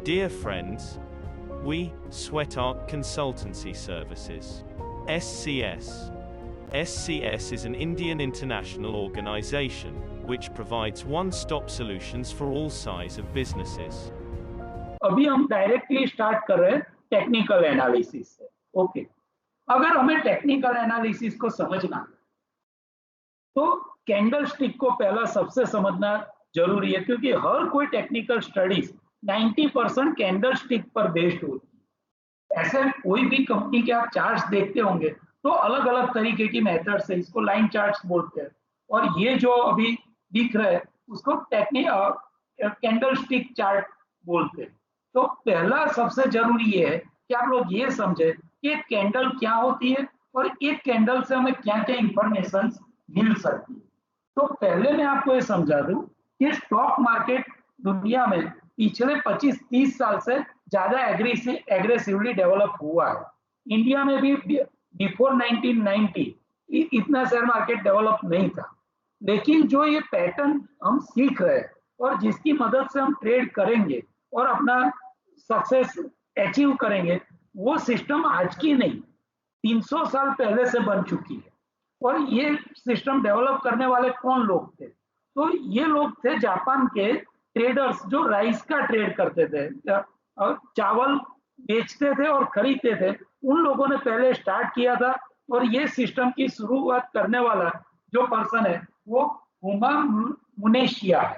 Dear friends, we, Sweatart Consultancy Services, SCS. SCS is an Indian international organization, which provides one-stop solutions for all size of businesses. अभी हम directly start कर रहे हैं technical analysis से। Okay, अगर हमें technical analysis को समझना है तो कैंडल स्टिक को पहला सबसे समझना जरूरी है, क्योंकि हर कोई टेक्निकल स्टडीज 90% कैंडल स्टिक पर बेस्ड होती है। ऐसे कोई भी कंपनी के आप चार्ट्स देखते होंगे तो अलग अलग तरीके की मेथड से, इसको लाइन चार्ट्स बोलते हैं, और ये जो अभी दिख रहा है उसको कैंडल स्टिक चार्ट बोलते हैं। तो पहला सबसे जरूरी ये है कि आप लोग ये समझे कि एक कैंडल क्या होती है और एक कैंडल से हमें क्या क्या इंफॉर्मेशन मिल सकती है। तो पहले मैं आपको ये समझा दूं कि स्टॉक मार्केट दुनिया में पिछले 25-30 साल से ज्यादा एग्रेसिवली डेवलप हुआ है। इंडिया में भी बिफोर 1990 इतना शेयर मार्केट डेवलप नहीं था, लेकिन जो ये पैटर्न हम सीख रहे हैं और जिसकी मदद से हम ट्रेड करेंगे और अपना सक्सेस अचीव करेंगे, वो सिस्टम आज की नहीं 300 साल पहले से बन चुकी है। और ये सिस्टम डेवलप करने वाले कौन लोग थे? तो ये लोग थे जापान के ट्रेडर्स जो राइस का ट्रेड करते थे, चावल बेचते थे और खरीदते थे। उन लोगों ने पहले स्टार्ट किया था, और ये सिस्टम की शुरुआत करने वाला जो पर्सन है वो हुमा मुनेशिया है।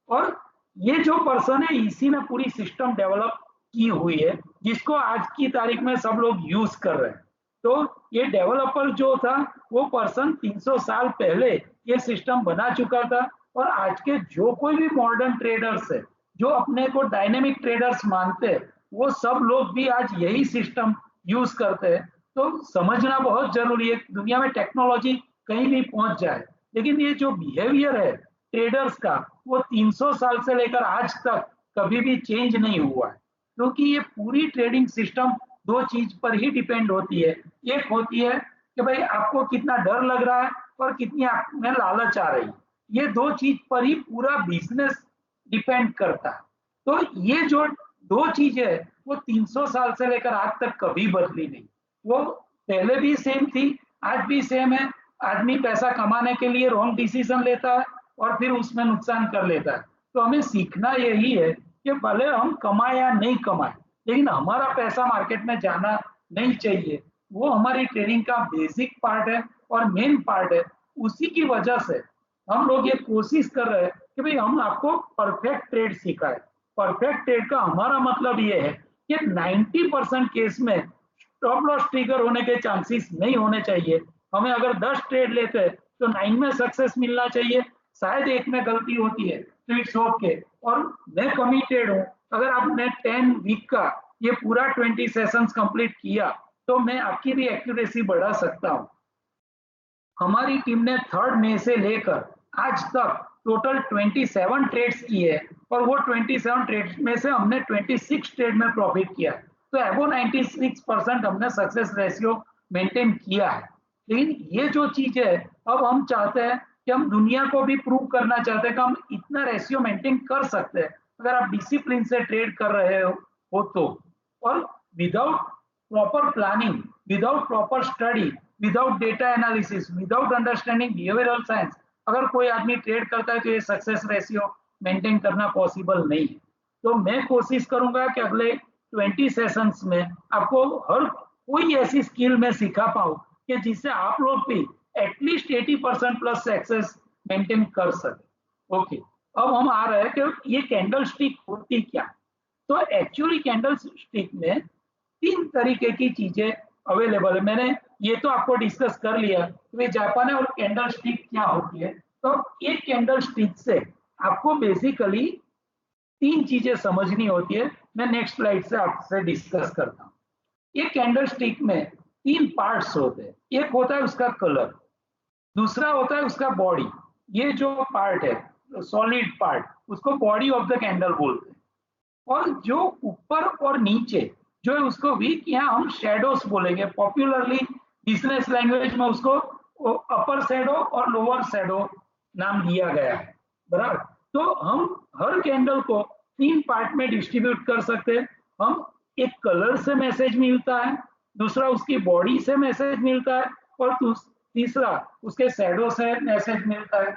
और ये जो पर्सन है इसी ने पूरी सिस्टम डेवलप की हुई है, जिसको आज की तारीख में सब लोग यूज कर रहे हैं। तो ये डेवलपर जो था वो पर्सन 300 साल पहले ये सिस्टम बना चुका था। और आज के जो कोई भी मॉडर्न ट्रेडर्स है जो अपने को डायनेमिक ट्रेडर्स मानते हैं, वो सब लोग भी आज यही सिस्टम यूज करते हैं। तो समझना बहुत जरूरी है। दुनिया में टेक्नोलॉजी कहीं भी पहुंच जाए, लेकिन ये जो बिहेवियर है ट्रेडर्स का वो 300 साल से लेकर आज तक कभी भी चेंज नहीं हुआ है, क्योंकि ये पूरी ट्रेडिंग सिस्टम दो चीज पर ही डिपेंड होती है। एक होती है कि भाई आपको कितना डर लग रहा है और कितनी आप में लालच आ रही है, ये दो चीज पर ही पूरा बिजनेस डिपेंड करता है। तो ये जो दो चीजें है वो 300 साल से लेकर आज तक कभी बदली नहीं। वो पहले भी सेम थी, आज भी सेम है। आदमी पैसा कमाने के लिए रॉन्ग डिसीजन लेता है और फिर उसमें नुकसान कर लेता है। तो हमें सीखना यही है कि भले हम कमाए या नहीं कमाए, लेकिन हमारा पैसा मार्केट में जाना नहीं चाहिए। वो हमारी ट्रेडिंग का बेसिक पार्ट है और मेन पार्ट है। उसी की वजह से हम लोग ये कोशिश कर रहे हैं कि भाई हम आपको परफेक्ट ट्रेड सिखाए। परफेक्ट ट्रेड का हमारा मतलब ये है कि 90% केस में स्टॉप लॉस ट्रिगर होने के चांसेस नहीं होने चाहिए। हमें अगर 10 ट्रेड लेते हैं तो 9 में सक्सेस मिलना चाहिए। शायद एक में गलती होती है तो इट्स ओके। और मैं कमिटेड हूँ, अगर आपने 10 वीक का ये पूरा 20 सेशंस कंप्लीट किया तो मैं आपकी भी एक्यूरेसी बढ़ा सकता हूँ। हमारी टीम ने 3 मई से लेकर आज तक टोटल 27 ट्रेड्स किए, और वो 27 ट्रेड्स में से हमने 26 ट्रेड में प्रॉफिट किया। तो अबो 96% हमने सक्सेस रेशियो मेंटेन किया है। लेकिन ये जो चीज है, अब हम चाहते हैं कि हम दुनिया को भी प्रूव करना चाहते हैं कि हम इतना रेशियो मेंटेन कर सकते हैं अगर आप डिसिप्लिन से ट्रेड कर रहे हो तो। और without proper planning, without proper study, without data analysis, without understanding behavioural science अगर कोई आदमी ट्रेड करता है तो ये सक्सेस रेशियो मेंटेन करना पॉसिबल नहीं है। तो मैं कोशिश करूंगा कि अगले 20 सेशंस में आपको हर कोई ऐसी स्किल में सिखा पाऊं कि जिससे आप लोग भी एटलीस्ट 80% प्लस सक्सेस मेंटेन कर सके। ओके, अब हम आ रहे हैं कि ये कैंडल स्टिक होती क्या। तो एक्चुअली कैंडल स्टिक में 3 तरीके की चीजें अवेलेबल है। मैंने ये तो आपको डिस्कस कर लिया कि जापान है और कैंडल स्टिक क्या होती है। तो एक कैंडल स्टिक से आपको बेसिकली 3 चीजें समझनी होती है। मैं नेक्स्ट स्लाइड से आपसे डिस्कस करता हूँ। एक कैंडल स्टिक में 3 पार्ट्स होते हैं। एक होता है उसका कलर, दूसरा होता है उसका बॉडी, ये जो पार्ट है सॉलिड पार्ट उसको बॉडी ऑफ द कैंडल बोलते हैं। और जो ऊपर और नीचे जो है उसको वीक, यहाँ हम शेडोस बोलेंगे। पॉपुलरली बिजनेस लैंग्वेज में उसको अपर शेडो और लोअर शेडो नाम दिया गया है, बराबर। तो हम हर कैंडल को तीन पार्ट में डिस्ट्रीब्यूट कर सकते हैं हम। एक कलर से मैसेज मिलता है, दूसरा उसकी बॉडी से मैसेज मिलता है, और तीसरा उसके शैडो से मैसेज मिलता है।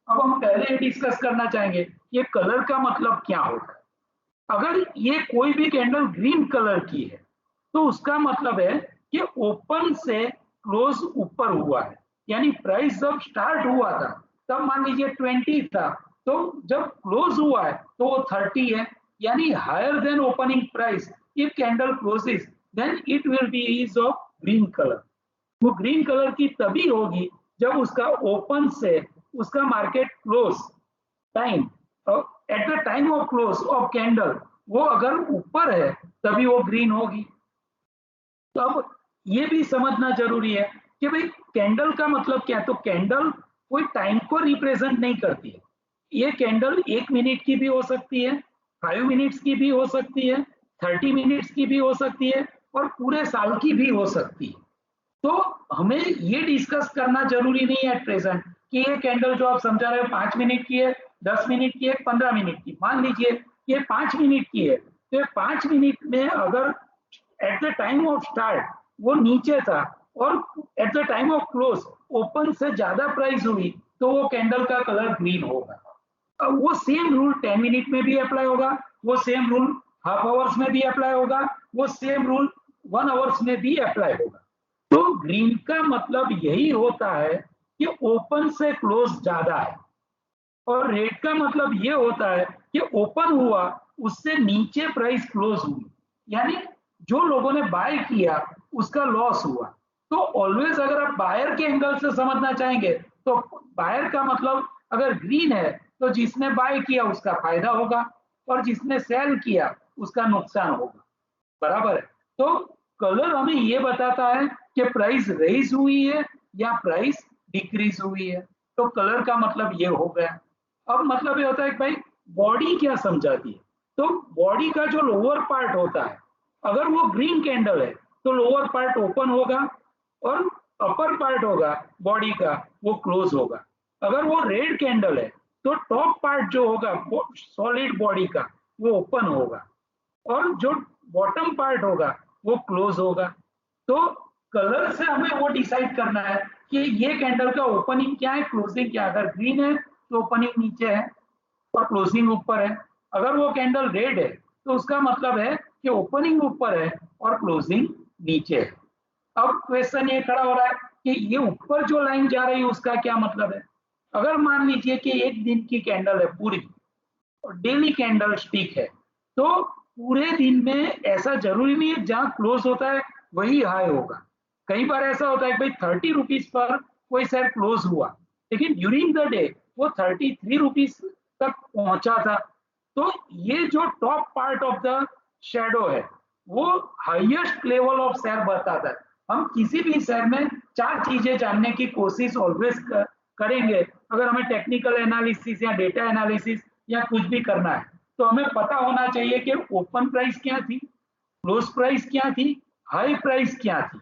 अब हम पहले डिस्कस करना चाहेंगे ये कलर का मतलब क्या होता है। अगर ये कोई भी कैंडल ग्रीन कलर की है तो उसका मतलब है कि ओपन से क्लोज ऊपर हुआ है, यानी प्राइस जब स्टार्ट हुआ था तब मान लीजिए 20 था, तो जब क्लोज हुआ है तो वो 30 है, यानी higher than opening price. If candle closes then it will be is of green colour. वो ग्रीन कलर की तभी होगी जब उसका ओपन से उसका market close time, at the time of close of candle वो अगर ऊपर है तभी वो ग्रीन होगी। तो अब ये भी समझना जरूरी है कि भाई कैंडल का मतलब क्या है। तो कैंडल कोई टाइम को रिप्रेजेंट नहीं करती है। ये कैंडल 1 मिनट की भी हो सकती है, 5 मिनट्स की भी हो सकती है, 30 मिनट्स की भी हो सकती है, और पूरे साल की भी हो सकती है। तो हमें ये डिस्कस करना जरूरी नहीं है एट प्रेजेंट कि ये कैंडल जो आप समझा रहे हो 5 मिनट की है, 10 मिनट की है, 15 मिनट की। मान लीजिए ये 5 मिनट की है, तो ये 5 मिनट में अगर eight the time of start वो नीचे था और eight the time of close open से ज्यादा प्राइस हुई, तो वो कैंडल का कलर ग्रीन होगा। अब वो सेम रूल 10 मिनट में भी अप्लाई होगा, वो सेम रूल हाफ आवर्स में भी अप्लाई होगा, वो सेम रूल 1 आवर्स में भी अप्लाई होगा। तो ग्रीन का मतलब यही होता है कि ओपन से क्लोज ज्यादा है, और रेड का मतलब ये होता है कि ओपन हुआ उससे नीचे प्राइस क्लोज हुई, यानी जो लोगों ने बाय किया उसका लॉस हुआ। तो ऑलवेज अगर आप बायर के एंगल से समझना चाहेंगे तो बायर का मतलब अगर ग्रीन है तो जिसने बाय किया उसका फायदा होगा, और जिसने सेल किया उसका नुकसान होगा। बराबर है। तो कलर हमें ये बताता है कि प्राइस रेज हुई है या प्राइस डिक्रीज हुई है। तो कलर का मतलब ये हो गया। अब मतलब ये होता है कि भाई बॉडी क्या समझाती है। तो बॉडी का जो लोअर पार्ट होता है, अगर वो ग्रीन कैंडल है तो लोअर पार्ट ओपन होगा, और अपर पार्ट होगा बॉडी का वो क्लोज होगा। अगर वो रेड कैंडल है तो टॉप पार्ट जो होगा सॉलिड बॉडी का वो ओपन होगा, और जो बॉटम पार्ट होगा वो क्लोज होगा। तो कलर से हमें वो डिसाइड करना है कि ये कैंडल का ओपनिंग क्या है, क्लोजिंग क्या है। अगर ग्रीन है तो ओपनिंग नीचे है और क्लोजिंग ऊपर है। अगर वो कैंडल रेड है तो उसका मतलब है कि ओपनिंग ऊपर है और क्लोजिंग नीचे है। अब क्वेश्चन ये खड़ा हो रहा है कि ये ऊपर जो लाइन जा रही है उसका क्या मतलब है। अगर मान लीजिए कि एक दिन की कैंडल है पूरी और डेली कैंडल स्टिक है, तो पूरे दिन में ऐसा जरूरी नहीं है जहां क्लोज होता है वही हाई होगा। कई बार ऐसा होता है कि भाई 30 रुपीज पर कोई शेयर क्लोज हुआ, लेकिन ड्यूरिंग द डे वो 33 रुपीज तक पहुंचा था। तो ये जो top part of the shadow है वो हाईएस्ट लेवल ऑफ शेयर बताता है। हम किसी भी शेयर में चार चीजें जानने की कोशिश ऑलवेज करेंगे। अगर हमें टेक्निकल एनालिसिस या डेटा एनालिसिस या कुछ भी करना है तो हमें पता होना चाहिए कि ओपन प्राइस क्या थी, क्लोज प्राइस क्या थी, हाई प्राइस क्या थी,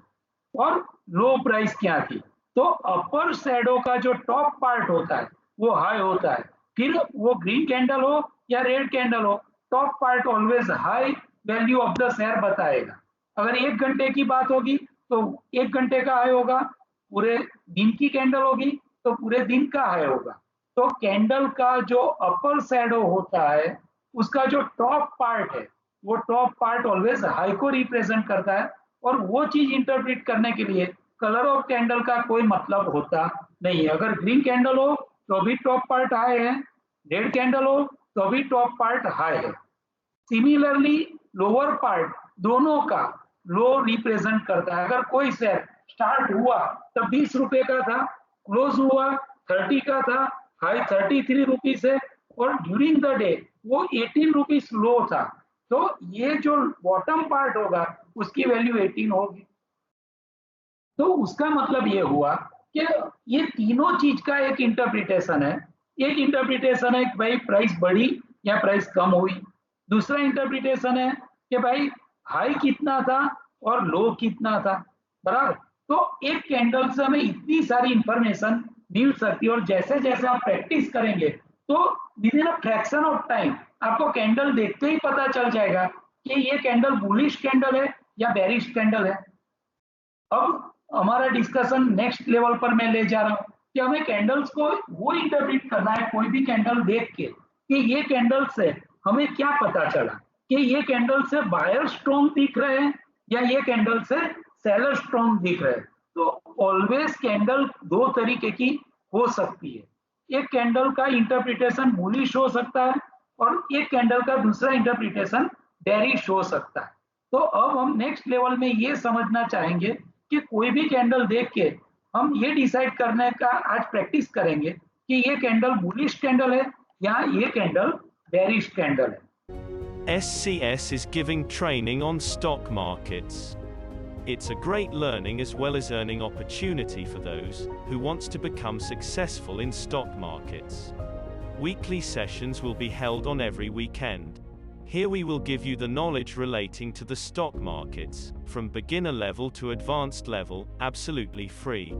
और लो प्राइस क्या थी। तो अपर शैडो का जो टॉप पार्ट होता है वो हाई होता है। फिर वो ग्रीन कैंडल हो या रेड कैंडल हो, top part always high value of the share बताएगा। अगर 1 घंटे की बात होगी तो 1 घंटे का हाई होगा, पूरे दिन की कैंडल होगी तो पूरे दिन का हाई होगा। तो कैंडल का जो अपर शैडो होता है उसका जो टॉप पार्ट है वो टॉप पार्ट ऑलवेज हाई को रिप्रेजेंट करता है, और वो चीज इंटरप्रेट करने के लिए कलर ऑफ कैंडल का कोई मतलब होता नहीं है। अगर ग्रीन कैंडल हो तो भी टॉप पार्ट हाई है, रेड कैंडल हो तो भी टॉप पार्ट हाई है। सिमिलरली लोअर पार्ट दोनों का लो रिप्रेजेंट करता है। अगर कोई शेयर स्टार्ट हुआ तब 20 रुपए का था, क्लोज हुआ 30 का था, हाई 33 रुपीज है, और ड्यूरिंग द डे वो 18 रुपीज लो था। तो ये जो बॉटम पार्ट होगा उसकी वैल्यू 18 होगी। तो उसका मतलब ये हुआ कि ये तीनों चीज का एक इंटरप्रिटेशन है। एक इंटरप्रिटेशन है कि भाई प्राइस बढ़ी या प्राइस कम हुई। दूसरा इंटरप्रिटेशन है कि भाई हाई कितना था और लो कितना था। बराबर। तो एक कैंडल से हमें इतनी सारी इंफॉर्मेशन मिल सकती है, और जैसे जैसे आप प्रैक्टिस करेंगे तो with in a fraction of time आपको कैंडल देखते ही पता चल जाएगा कि ये कैंडल बुलिश कैंडल है या बेरिश कैंडल है। अब हमारा डिस्कशन नेक्स्ट लेवल पर मैं ले जा रहा हूँ कि हमें कैंडल्स को वो इंटरप्रेट करना है, कोई भी कैंडल देख के कि ये कैंडल से हमें क्या पता चला कि ये कैंडल से बायर स्ट्रॉन्ग दिख रहे हैं या ये कैंडल से सेलर स्ट्रॉन्ग दिख रहे हैं। तो ऑलवेज कैंडल दो तरीके की हो सकती है। एक कैंडल का इंटरप्रिटेशन बुलिश हो सकता है और एक कैंडल का दूसरा इंटरप्रिटेशन बेरिश हो सकता है। तो अब हम नेक्स्ट लेवल में ये समझना चाहेंगे कि कोई भी कैंडल देख के हम ये डिसाइड करने का आज प्रैक्टिस करेंगे कि ये कैंडल बुलिश कैंडल है या ये कैंडल बेरिश कैंडल है। SCS is giving training on stock markets. It's a great learning as well as earning opportunity for those who wants to become successful in stock markets. Weekly sessions will be held on every weekend. Here we will give you the knowledge relating to the stock markets, from beginner level to advanced level, absolutely free.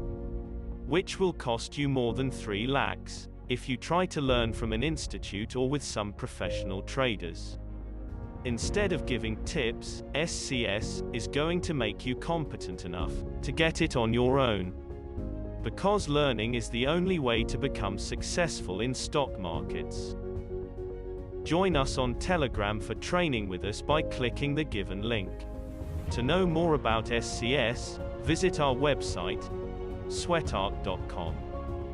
Which will cost you more than 3 lakhs, if you try to learn from an institute or with some professional traders. Instead of giving tips, SCS is going to make you competent enough to get it on your own. Because learning is the only way to become successful in stock markets. Join us on Telegram for training with us by clicking the given link. To know more about SCS, visit our website, sweatarc.com.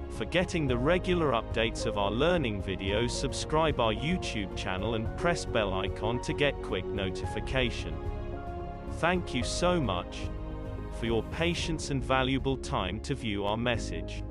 For getting the regular updates of our learning videos, subscribe our YouTube channel and press bell icon to get quick notification. Thank you so much for your patience and valuable time to view our message.